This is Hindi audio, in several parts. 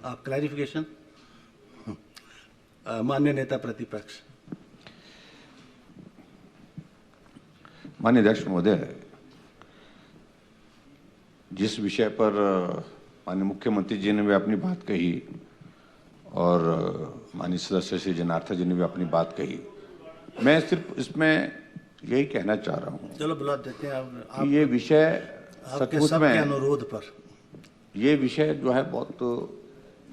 आप क्लैरिफिकेशन। माननीय नेता प्रतिपक्ष। माननीय अध्यक्ष महोदय, जिस विषय पर माननीय मुख्यमंत्री जी ने भी अपनी बात कही और माननीय सदस्य श्री जनार्था जी ने भी अपनी बात कही, मैं सिर्फ इसमें यही कहना चाह रहा हूँ। चलो बुला देते हैं कि ये विषय सचमुच में अनुरोध पर ये विषय जो है बहुत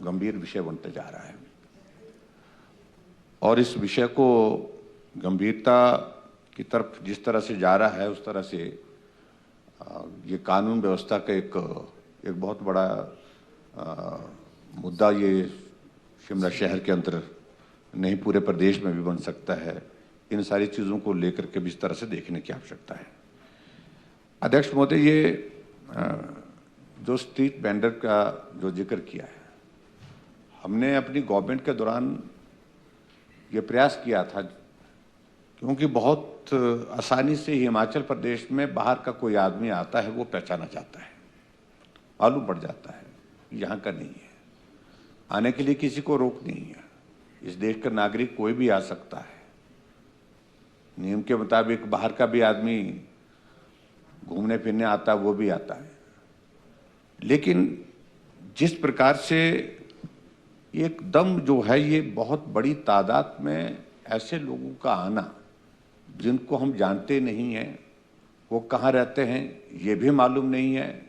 गंभीर विषय बनते जा रहा है और इस विषय को गंभीरता की तरफ जिस तरह से जा रहा है उस तरह से ये कानून व्यवस्था का एक बहुत बड़ा मुद्दा ये शिमला शहर के अंदर नहीं पूरे प्रदेश में भी बन सकता है। इन सारी चीज़ों को लेकर के भी इस तरह से देखने की आवश्यकता है। अध्यक्ष महोदय, ये जो स्ट्रीट वेंडर का जो जिक्र किया है, हमने अपनी गवर्नमेंट के दौरान ये प्रयास किया था, क्योंकि बहुत आसानी से हिमाचल प्रदेश में बाहर का कोई आदमी आता है वो पहचाना जाता है, मालूम पड़ जाता है यहाँ का नहीं है, आने के लिए किसी को रोक नहीं है। इस देश का नागरिक कोई भी आ सकता है, नियम के मुताबिक बाहर का भी आदमी घूमने फिरने आता है, वो भी आता है। लेकिन जिस प्रकार से एकदम जो है ये बहुत बड़ी तादाद में ऐसे लोगों का आना जिनको हम जानते नहीं हैं, वो कहाँ रहते हैं ये भी मालूम नहीं है,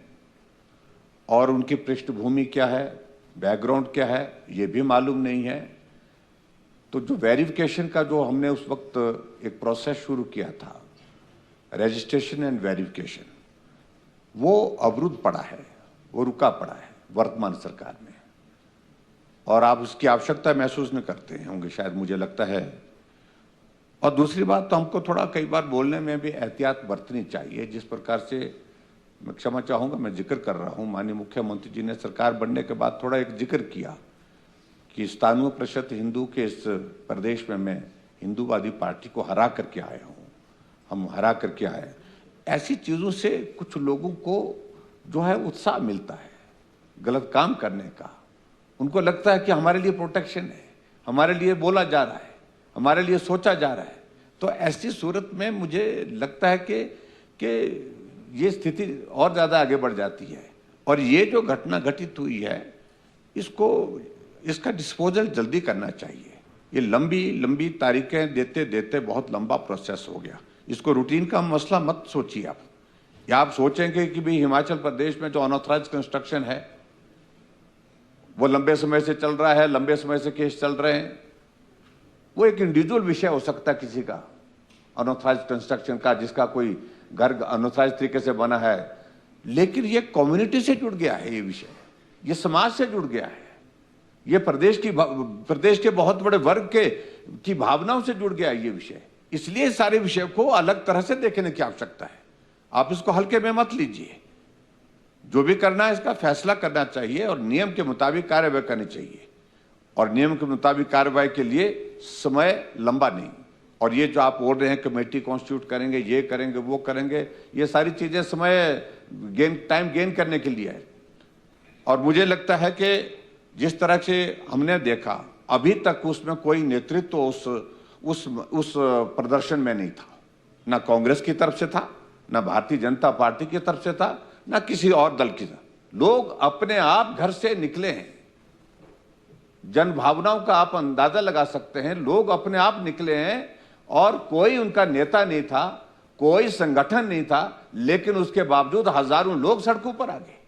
और उनकी पृष्ठभूमि क्या है, बैकग्राउंड क्या है ये भी मालूम नहीं है। तो जो वेरिफिकेशन का जो हमने उस वक्त एक प्रोसेस शुरू किया था, रजिस्ट्रेशन एंड वेरिफिकेशन, वो अवरुद्ध पड़ा है, वो रुका पड़ा है वर्तमान सरकार में, और आप उसकी आवश्यकता महसूस नहीं करते होंगे शायद, मुझे लगता है। और दूसरी बात तो हमको थोड़ा कई बार बोलने में भी एहतियात बरतनी चाहिए। जिस प्रकार से मैं क्षमा चाहूँगा, मैं जिक्र कर रहा हूँ, माननीय मुख्यमंत्री जी ने सरकार बनने के बाद थोड़ा एक जिक्र किया कि 97% हिंदू के इस प्रदेश में मैं हिंदूवादी पार्टी को हरा करके आया हूँ, हम हरा करके आए। ऐसी चीज़ों से कुछ लोगों को जो है उत्साह मिलता है गलत काम करने का। उनको लगता है कि हमारे लिए प्रोटेक्शन है, हमारे लिए बोला जा रहा है, हमारे लिए सोचा जा रहा है। तो ऐसी सूरत में मुझे लगता है कि ये स्थिति और ज़्यादा आगे बढ़ जाती है, और ये जो घटना घटित हुई है इसका डिस्पोजल जल्दी करना चाहिए। ये लंबी तारीखें देते देते बहुत लंबा प्रोसेस हो गया। इसको रूटीन का मसला मत सोचिए आप, या आप सोचेंगे कि भाई हिमाचल प्रदेश में जो अनऑथराइज कंस्ट्रक्शन है वो लंबे समय से चल रहा है, लंबे समय से केस चल रहे हैं। वो एक इंडिविजुअल विषय हो सकता है किसी का अनऑथराइज कंस्ट्रक्शन का, जिसका कोई घर अनऑथराइज तरीके से बना है, लेकिन ये कम्युनिटी से जुड़ गया है, ये विषय ये समाज से जुड़ गया है, ये प्रदेश के बहुत बड़े वर्ग की भावनाओं से जुड़ गया है ये विषय। इसलिए सारे विषय को अलग तरह से देखने की आवश्यकता है। आप इसको हल्के में मत लीजिए, जो भी करना है इसका फैसला करना चाहिए और नियम के मुताबिक कार्रवाई करनी चाहिए, और नियम के मुताबिक कार्रवाई के लिए समय लंबा नहीं। और ये जो आप बोल रहे हैं कमेटी कॉन्स्टिट्यूट करेंगे, ये करेंगे, वो करेंगे, ये सारी चीजें समय टाइम गेन करने के लिए है। और मुझे लगता है कि जिस तरह से हमने देखा अभी तक उसमें कोई नेतृत्व उस प्रदर्शन में नहीं था, ना कांग्रेस की तरफ से था, ना भारतीय जनता पार्टी की तरफ से था, ना किसी और दल की। लोग अपने आप घर से निकले हैं, जन भावनाओं का आप अंदाजा लगा सकते हैं। लोग अपने आप निकले हैं और कोई उनका नेता नहीं था, कोई संगठन नहीं था, लेकिन उसके बावजूद हजारों लोग सड़कों पर आ गए।